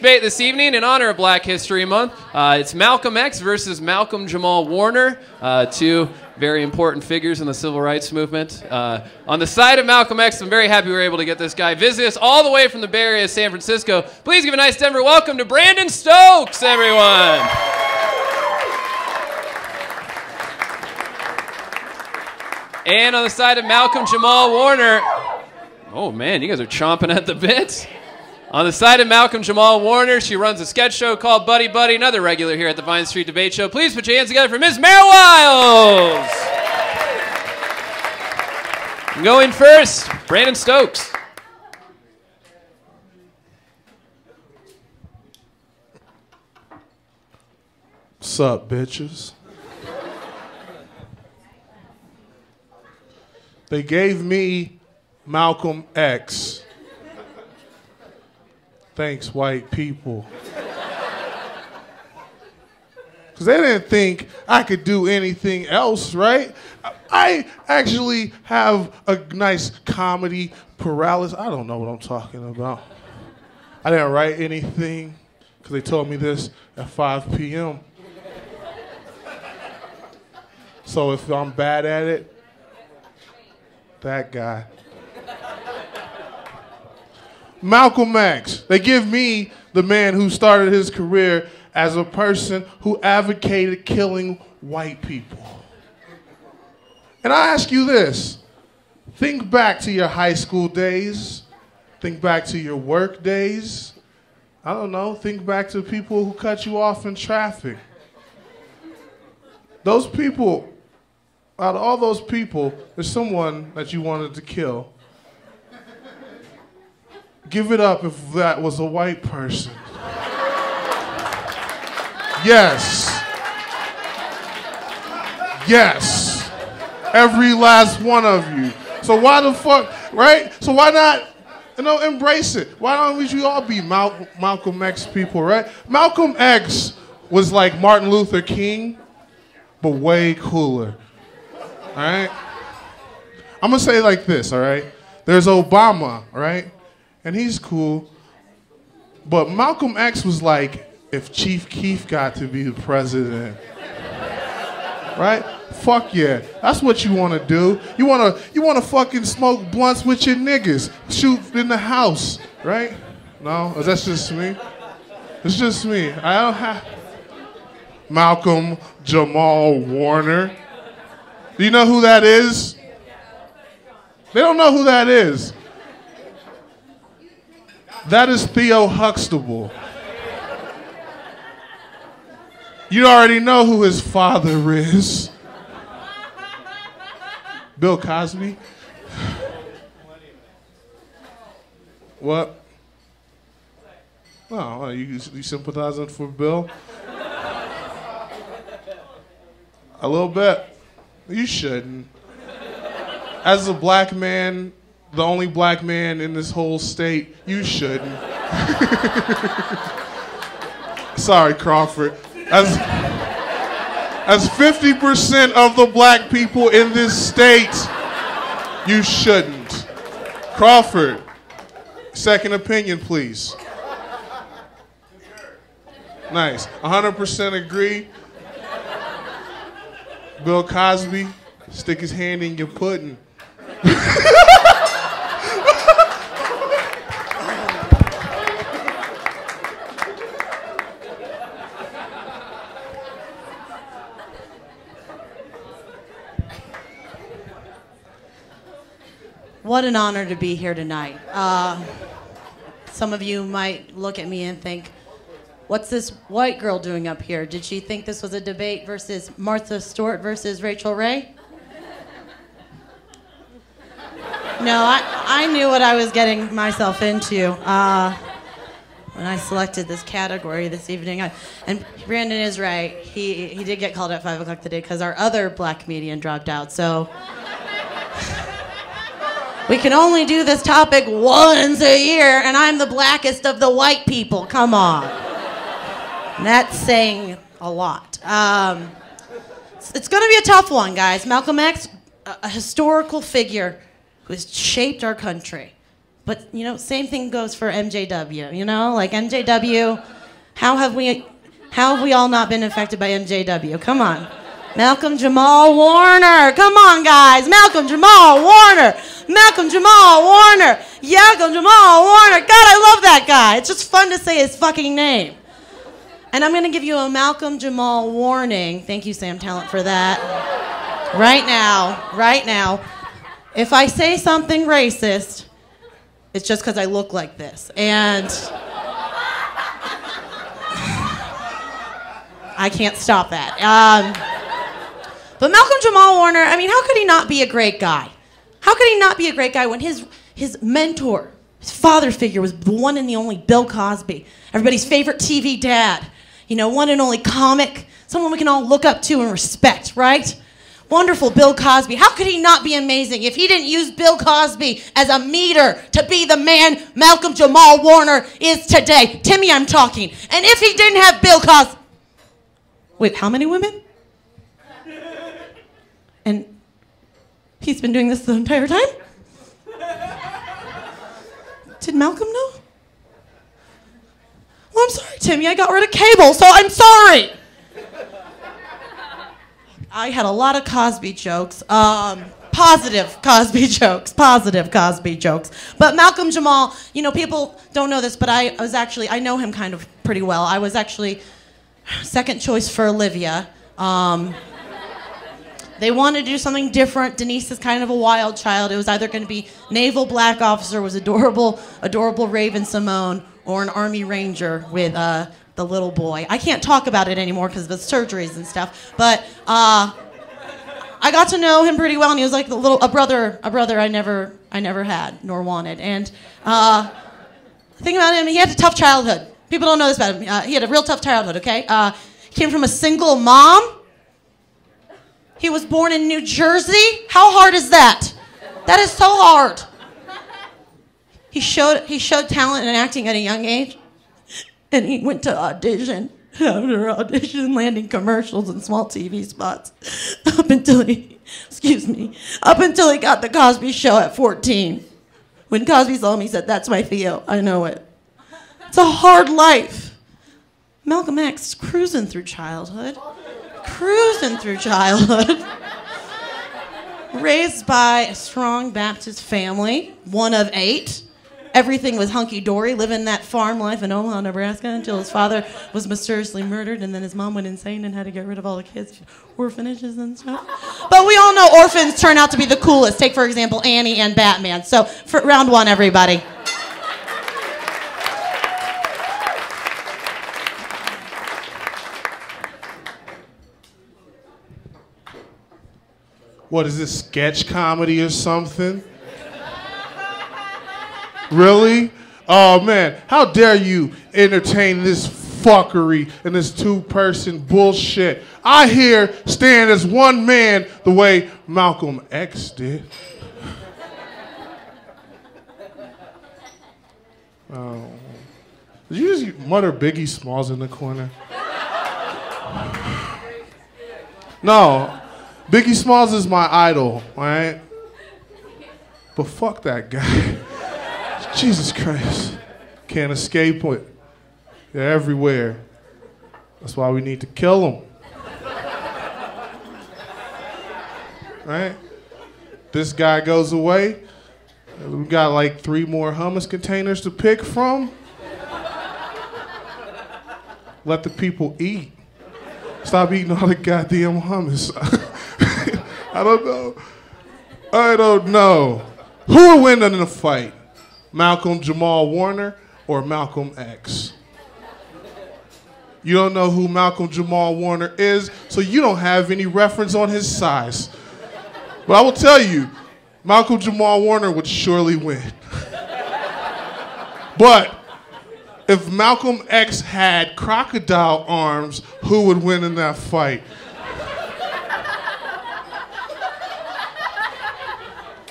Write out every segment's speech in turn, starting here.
debate this evening in honor of Black History Month. It's Malcolm X versus Malcolm Jamal Warner, two very important figures in the civil rights movement. On the side of Malcolm X, I'm very happy we were able to get this guy visit us all the way from the Bay Area, San Francisco. Please give a nice Denver welcome to Brandon Stokes, everyone. And on the side of Malcolm Jamal Warner, oh man, you guys are chomping at the bit. On the side of Malcolm Jamal Warner, she runs a sketch show called Buddy Buddy, another regular here at the Vine Street Debate Show. Please put your hands together for Ms. Mary Wiles. Going first, Brandon Stokes. What's up, bitches? They gave me Malcolm X. Thanks, white people. Because they didn't think I could do anything else, right? I actually have a nice comedy paralysis. I don't know what I'm talking about. I didn't write anything because they told me this at 5 p.m. So if I'm bad at it, that guy. Malcolm X. They give me the man who started his career as a person who advocated killing white people. And I ask you this. Think back to your high school days. Think back to your work days. I don't know. Think back to people who cut you off in traffic. Those people, out of all those people, there's someone that you wanted to kill. Give it up if that was a white person. Yes. Yes. Every last one of you. So why the fuck, right? So why not, embrace it? Why don't we all be Malcolm X people, right? Malcolm X was like Martin Luther King, but way cooler. All right? I'm going to say it like this, all right? There's Obama, right? And he's cool. But Malcolm X was like if Chief Keef got to be the president. Right? Fuck yeah. That's what you want to do. You want to fucking smoke blunts with your niggas. Shoot in the house, right? No? That's just me? It's just me. I don't have... Malcolm Jamal Warner. Do you know who that is? They don't know who that is. That is Theo Huxtable. You already know who his father is. Bill Cosby. What? Oh, you sympathizing for Bill? A little bit. You shouldn't. As a black man, the only black man in this whole state, you shouldn't. Sorry, Crawford. As 50% of the black people in this state, you shouldn't. Crawford, second opinion, please. Nice. 100% agree. Bill Cosby, stick his hand in your pudding. What an honor to be here tonight. Some of you might look at me and think, what's this white girl doing up here? Did she think this was a debate versus Martha Stewart versus Rachel Ray? No, I knew what I was getting myself into when I selected this category this evening. And Brandon is right. He did get called at 5 o'clock today because our other black comedian dropped out. So we can only do this topic once a year, and I'm the blackest of the white people. Come on. And that's saying a lot. It's going to be a tough one, guys. Malcolm X, a historical figure who has shaped our country, But, you know, same thing goes for MJW, you know? Like MJW, how have we all not been affected by MJW? Come on. Malcolm Jamal Warner. Come on, guys. Malcolm Jamal Warner. Malcolm Jamal Warner. Malcolm Jamal Warner. God, I love that guy. It's just fun to say his fucking name. And I'm going to give you a Malcolm Jamal warning. Thank you, Sam Talent, for that. Right now. If I say something racist, it's just because I look like this. And I can't stop that. But Malcolm Jamal Warner, I mean, how could he not be a great guy? How could he not be a great guy when his mentor, his father figure was the one and the only Bill Cosby, everybody's favorite TV dad, you know, one and only comic, someone we can all look up to and respect, right? Wonderful Bill Cosby. How could he not be amazing if he didn't use Bill Cosby as a meter to be the man Malcolm Jamal Warner is today? Timmy, I'm talking. And if he didn't have Bill Cosby... Wait, how many women? And he's been doing this the entire time? Did Malcolm know? Well, I'm sorry, Timmy. I got rid of cable, so I'm sorry. I had a lot of Cosby jokes. Positive Cosby jokes. But Malcolm Jamal, you know, people don't know this, but I know him kind of pretty well. I was actually second choice for Olivia. They wanted to do something different. Denise is kind of a wild child. It was either going to be naval black officer was adorable Raven Simone, or an Army Ranger with the little boy. I can't talk about it anymore because of the surgeries and stuff. But I got to know him pretty well, and he was like a brother I never had nor wanted. And the thing about him, he had a tough childhood. People don't know this about him. He had a real tough childhood. Okay, came from a single mom. He was born in New Jersey. How hard is that? That is so hard. He showed talent in acting at a young age, and he went to audition after audition, landing commercials and small TV spots up until he got the Cosby Show at 14. When Cosby saw him, he said, "That's my Theo. I know it." It's a hard life. Malcolm X cruising through childhood. Raised by a strong Baptist family, one of 8. Everything was hunky-dory, living that farm life in Omaha, Nebraska, until his father was mysteriously murdered, and then his mom went insane and had to get rid of all the kids, orphanages and stuff. But we all know orphans turn out to be the coolest. Take, for example, Annie and Batman. So, for round 1, everybody. What is this, sketch comedy or something? Really? Oh man, how dare you entertain this fuckery and this 2-person bullshit? I here stand as one man the way Malcolm X did. Oh. Did you just mutter Biggie Smalls in the corner? No. Biggie Smalls is my idol, all right? But fuck that guy. Jesus Christ. Can't escape it. They're everywhere. That's why we need to kill them. Right? This guy goes away. We got like 3 more hummus containers to pick from. Let the people eat. Stop eating all the goddamn hummus. I don't know. Who will win in the fight? Malcolm Jamal Warner or Malcolm X? You don't know who Malcolm Jamal Warner is, so you don't have any reference on his size. But I will tell you, Malcolm Jamal Warner would surely win. But if Malcolm X had crocodile arms, who would win in that fight?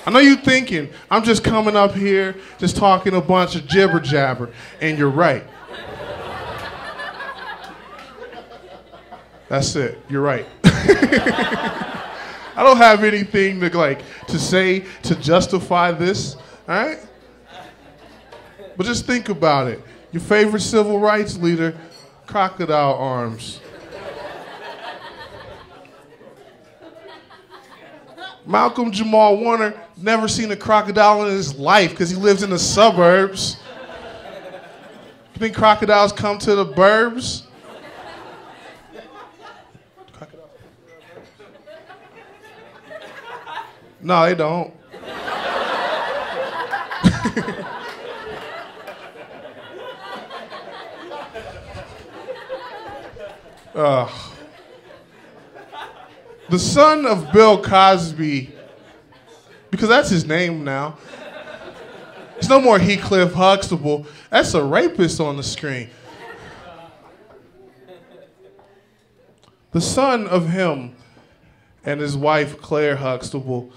I know you're thinking, I'm just coming up here, just talking a bunch of jibber jabber, and you're right. That's it, you're right. I don't have anything to say to justify this, all right? But just think about it. Your favorite civil rights leader, crocodile arms. Malcolm Jamal Warner never seen a crocodile in his life because he lives in the suburbs. You think crocodiles come to the burbs? No, they don't. The son of Bill Cosby, because that's his name now. It's no more Heathcliff Huxtable. That's a rapist on the screen. The son of him and his wife, Claire Huxtable,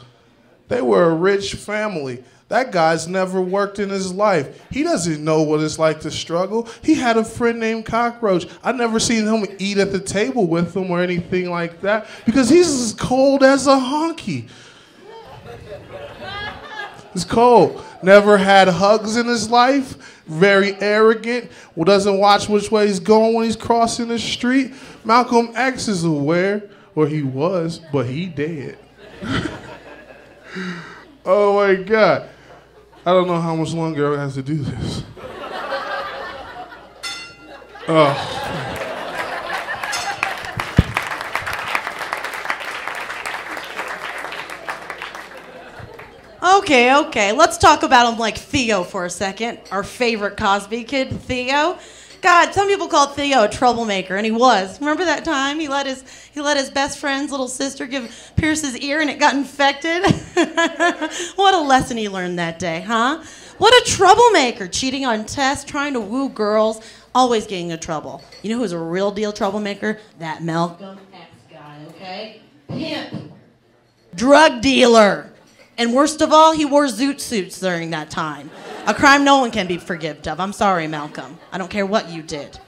they were a rich family. That guy's never worked in his life. He doesn't know what it's like to struggle. He had a friend named Cockroach. I've never seen him eat at the table with him or anything like that because he's as cold as a honky. He's cold. Never had hugs in his life. Very arrogant. Doesn't watch which way he's going when he's crossing the street. Malcolm X is aware, or he was, but he dead. Oh my God. I don't know how much longer I have to do this. Okay. Let's talk about him like Theo for a second. Our favorite Cosby kid, Theo. God, some people called Theo a troublemaker, and he was. Remember that time he let his best friend's little sister pierce his ear and it got infected? What a lesson he learned that day, huh? What a troublemaker, cheating on tests, trying to woo girls, always getting into trouble. You know who's a real deal troublemaker? That Malcolm X guy, okay? Pimp. Drug dealer. And worst of all, he wore zoot suits during that time. A crime no one can be forgiven of. I'm sorry, Malcolm. I don't care what you did.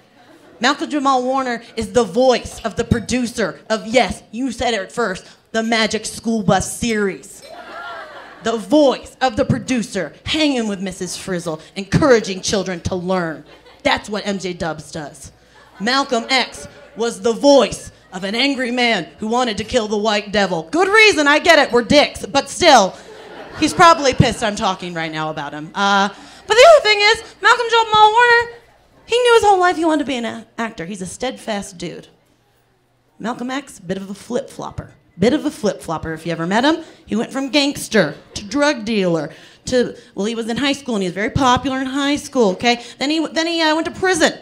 Malcolm Jamal Warner is the voice of the producer of, yes, you said it first, the Magic School Bus series. The voice of the producer, hanging with Mrs. Frizzle, encouraging children to learn. That's what MJ Dubs does. Malcolm X was the voice of an angry man who wanted to kill the white devil. Good reason, I get it, we're dicks, but still, he's probably pissed I'm talking right now about him. But the other thing is, Malcolm Jamal Warner, he knew his whole life he wanted to be an actor. He's a steadfast dude. Malcolm X, bit of a flip-flopper. Bit of a flip-flopper, if you ever met him. He went from gangster to drug dealer to, well, he was in high school and he was very popular in high school, okay? Then he went to prison.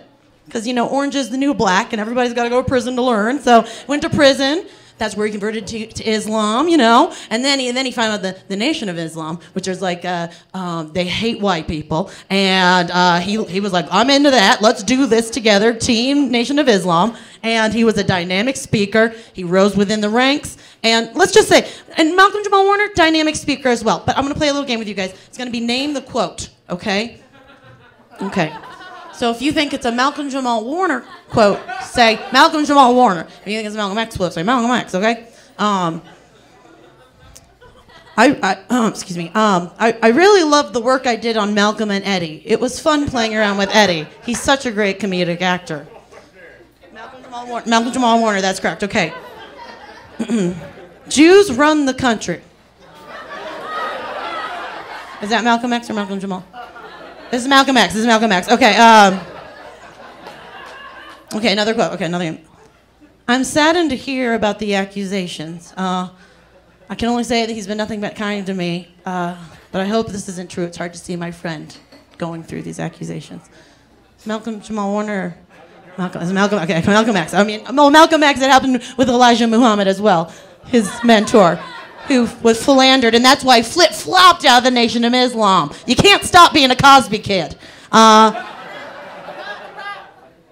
Because, you know, orange is the new black, and everybody's got to go to prison to learn. So went to prison. That's where he converted to Islam, you know. And then he found out the Nation of Islam, which is like they hate white people. And he was like, I'm into that. Let's do this together. Team Nation of Islam. And he was a dynamic speaker. He rose within the ranks. And let's just say, and Malcolm Jamal Warner, dynamic speaker as well. But I'm going to play a little game with you guys. It's going to be name the quote, okay? Okay. So if you think it's a Malcolm Jamal Warner quote, say Malcolm Jamal Warner. If you think it's a Malcolm X quote, say Malcolm X, okay? Excuse me. I really loved the work I did on Malcolm and Eddie. It was fun playing around with Eddie. He's such a great comedic actor. Malcolm Jamal Warner, that's correct, okay. Jews run the country. Is that Malcolm X or Malcolm Jamal? This is Malcolm X. Okay, okay, another quote. Okay, another one. I'm saddened to hear about the accusations. I can only say that he's been nothing but kind to me, but I hope this isn't true. It's hard to see my friend going through these accusations. Malcolm Jamal Warner. Malcolm X. I mean, Malcolm X, it happened with Elijah Muhammad as well, his mentor, who was philandered, and that's why he flip-flopped out of the Nation of Islam. You can't stop being a Cosby kid.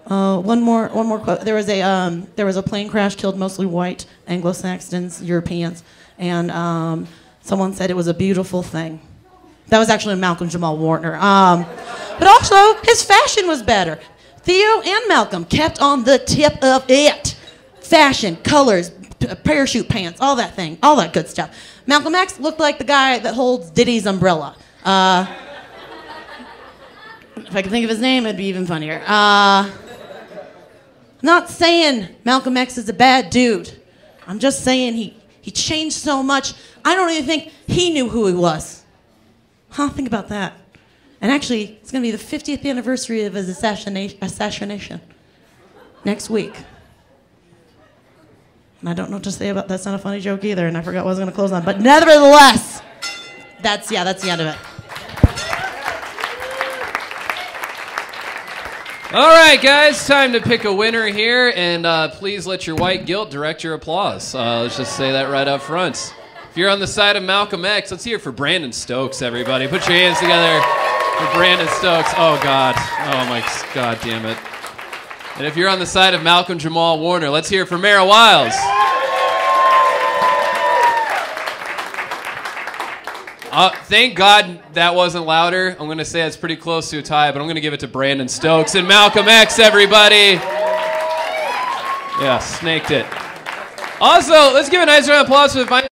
One more quote. There was a plane crash, killed mostly white Anglo-Saxons, Europeans, and someone said it was a beautiful thing. That was actually Malcolm Jamal Warner. But also, his fashion was better. Theo and Malcolm kept on the tip of it. Fashion, colors, parachute pants, all that thing, all that good stuff. Malcolm X looked like the guy that holds Diddy's umbrella. If I could think of his name, it'd be even funnier. Not saying Malcolm X is a bad dude. I'm just saying he changed so much. I don't even think he knew who he was. Huh? Think about that. And actually, it's going to be the 50th anniversary of his assassination next week. And I don't know what to say about that's not a funny joke either, and I forgot what I was going to close on. But nevertheless, that's the end of it. All right, guys, time to pick a winner here, and please let your white guilt direct your applause. Let's just say that right up front. If you're on the side of Malcolm X, let's hear it for Brandon Stokes, everybody. Put your hands together for Brandon Stokes. Oh, God. Oh, my God damn it. And if you're on the side of Malcolm Jamal Warner, let's hear it for Mayor Wiles. Thank God that wasn't louder. I'm going to say it's pretty close to a tie, but I'm going to give it to Brandon Stokes and Malcolm X, everybody. Yeah, snaked it. Also, let's give a nice round of applause for the